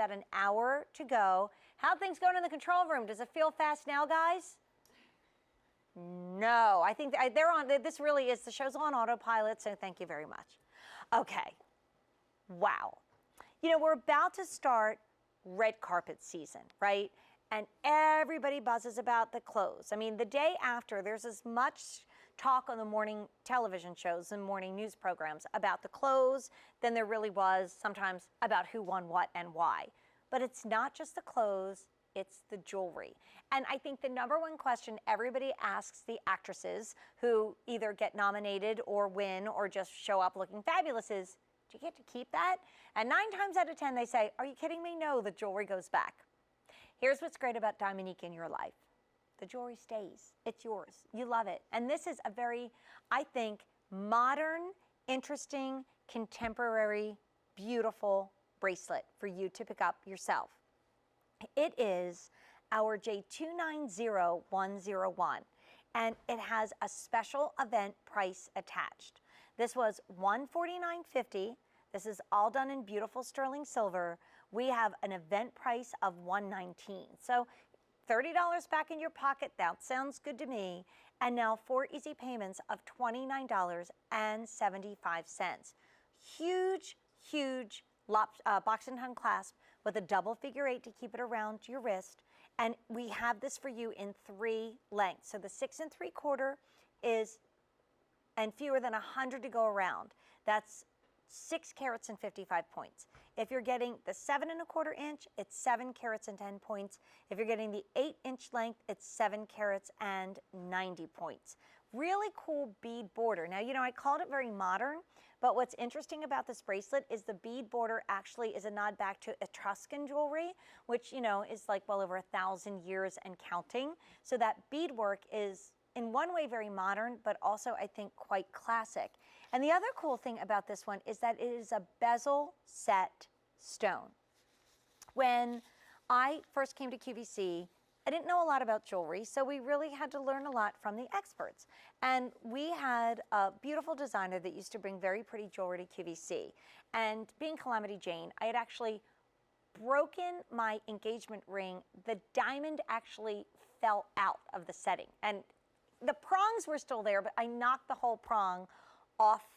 about an hour to go. How are things going in the control room? Does it feel fast now, guys? No, I think they're on, this really is, the show's on autopilot, so thank you very much. Okay, wow. You know, we're about to start red carpet season, right? And everybody buzzes about the clothes. I mean, the day after, there's as much talk on the morning television shows and morning news programs about the clothes than there really was sometimes about who won what and why. But it's not just the clothes, it's the jewelry. And I think the number one question everybody asks the actresses who either get nominated or win or just show up looking fabulous is, do you get to keep that? And 9 times out of 10, they say, are you kidding me? No, the jewelry goes back. Here's what's great about Diamonique in your life. The jewelry stays. It's yours. You love it. And this is a very, I think, modern, interesting, contemporary, beautiful bracelet for you to pick up yourself. It is our J290101, and it has a special event price attached. This was $149.50. This is all done in beautiful sterling silver. We have an event price of $119. So $30 back in your pocket. That sounds good to me. And now 4 easy payments of $29.75. Huge, huge box and tongue clasp with a double figure 8 to keep it around your wrist. And we have this for you in 3 lengths. So the 6 3/4 is, and fewer than 100 to go around. That's 6 carats and 55 points. If you're getting the 7 1/4 inch, it's 7 carats and 10 points. If you're getting the 8-inch length, it's 7 carats and 90 points. Really cool bead border. Now, you know, I called it very modern, but what's interesting about this bracelet is the bead border actually is a nod back to Etruscan jewelry, which, you know, is like well over 1,000 years and counting. So that beadwork is in one way very modern, but also I think quite classic. And the other cool thing about this one is that it is a bezel set stone. When I first came to QVC, I didn't know a lot about jewelry, so we really had to learn a lot from the experts. And we had a beautiful designer that used to bring very pretty jewelry to QVC. And being Calamity Jane, I had actually broken my engagement ring. The diamond actually fell out of the setting. And the prongs were still there, but I knocked the whole prong off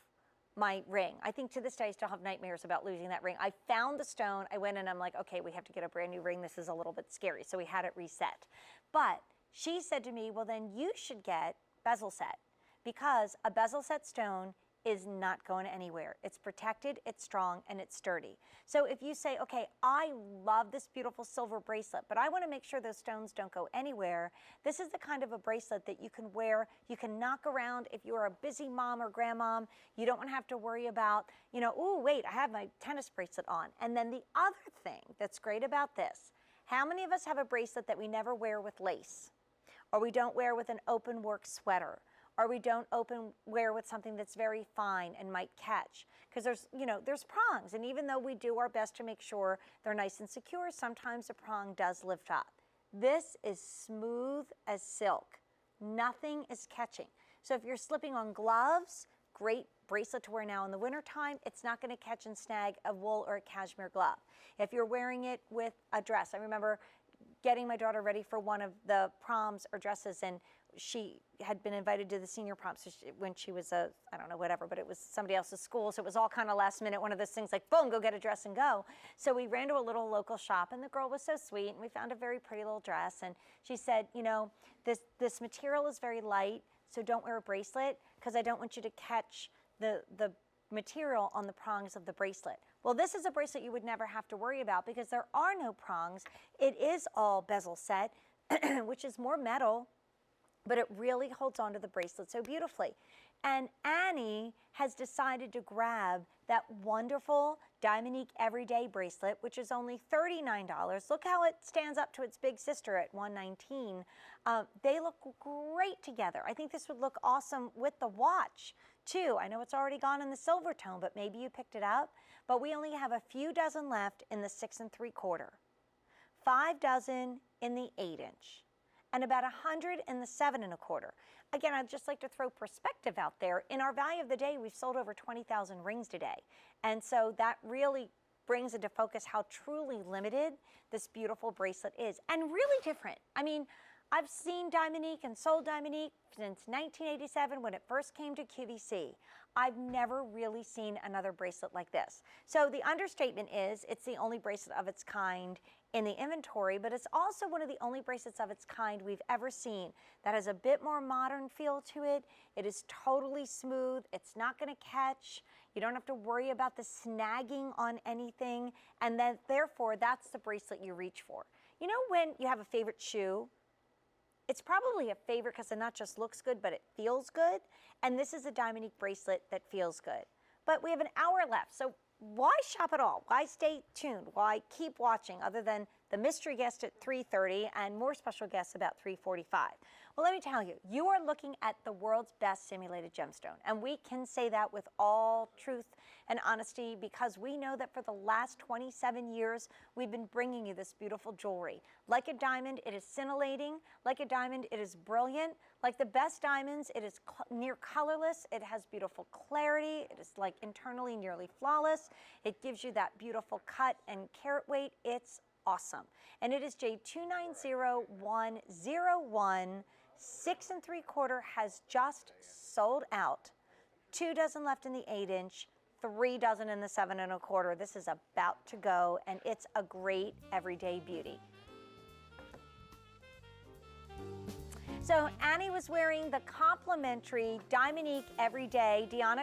my ring. I think to this day I still have nightmares about losing that ring. I found the stone, I went and I'm like, okay, we have to get a brand new ring. This is a little bit scary. So we had it reset. But she said to me, well, then you should get bezel set, because a bezel set stone is not going anywhere. It's protected, it's strong, and it's sturdy. So if you say, okay, I love this beautiful silver bracelet, but I want to make sure those stones don't go anywhere, this is the kind of a bracelet that you can wear, you can knock around. If you're a busy mom or grandmom, you don't want to have to worry about, you know, oh, wait, I have my tennis bracelet on. And then the other thing that's great about this, how many of us have a bracelet that we never wear with lace, or we don't wear with an open work sweater, or we don't wear with something that's very fine and might catch? Because there's, you know, there's prongs, and even though we do our best to make sure they're nice and secure, sometimes the prong does lift up. This is smooth as silk. Nothing is catching. So if you're slipping on gloves, great bracelet to wear now in the wintertime. It's not going to catch and snag a wool or a cashmere glove. If you're wearing it with a dress, I remember getting my daughter ready for one of the proms or dresses, and she had been invited to the senior prom when she was I don't know, whatever, but it was somebody else's school, so it was all kind of last minute, one of those things like, boom, go get a dress and go. So we ran to a little local shop, and the girl was so sweet, and we found a very pretty little dress, and she said, you know, this material is very light, so don't wear a bracelet, because I don't want you to catch the material on the prongs of the bracelet. Well, this is a bracelet you would never have to worry about, because there are no prongs. It is all bezel set, which is more metal, but it really holds onto the bracelet so beautifully. And Annie has decided to grab that wonderful Diamonique Everyday bracelet, which is only $39. Look how it stands up to its big sister at $119. They look great together. I think this would look awesome with the watch too. I know it's already gone in the silver tone, but maybe you picked it up. But we only have a few dozen left in the 6 3/4, 5 dozen in the 8-inch, and about 100 in the 7 1/4. Again, I'd just like to throw perspective out there. In our value of the day, we've sold over 20,000 rings today. And so that really brings into focus how truly limited this beautiful bracelet is, and really different. I mean, I've seen Diamonique and sold Diamonique since 1987 when it first came to QVC. I've never really seen another bracelet like this. So the understatement is it's the only bracelet of its kind in the inventory, but it's also one of the only bracelets of its kind we've ever seen that has a bit more modern feel to it. It is totally smooth. It's not going to catch. You don't have to worry about the snagging on anything. And then therefore, that's the bracelet you reach for. You know when you have a favorite shoe? It's probably a favorite because it not just looks good, but it feels good. And this is a Diamonique bracelet that feels good. But we have an hour left, so why shop at all? Why stay tuned? Why keep watching other than the mystery guest at 3:30 and more special guests about 3:45? Well, let me tell you, you are looking at the world's best simulated gemstone. And we can say that with all truth and honesty because we know that for the last 27 years, we've been bringing you this beautiful jewelry. Like a diamond, it is scintillating. Like a diamond, it is brilliant. Like the best diamonds, it is near colorless. It has beautiful clarity. It is like internally nearly flawless. It gives you that beautiful cut and carat weight. It's awesome. And it is J290101. 6 3/4 has just sold out. 2 dozen left in the 8-inch, 3 dozen in the 7 1/4. This is about to go, and it's a great everyday beauty. So Annie was wearing the complimentary Diamonique Everyday. Deanna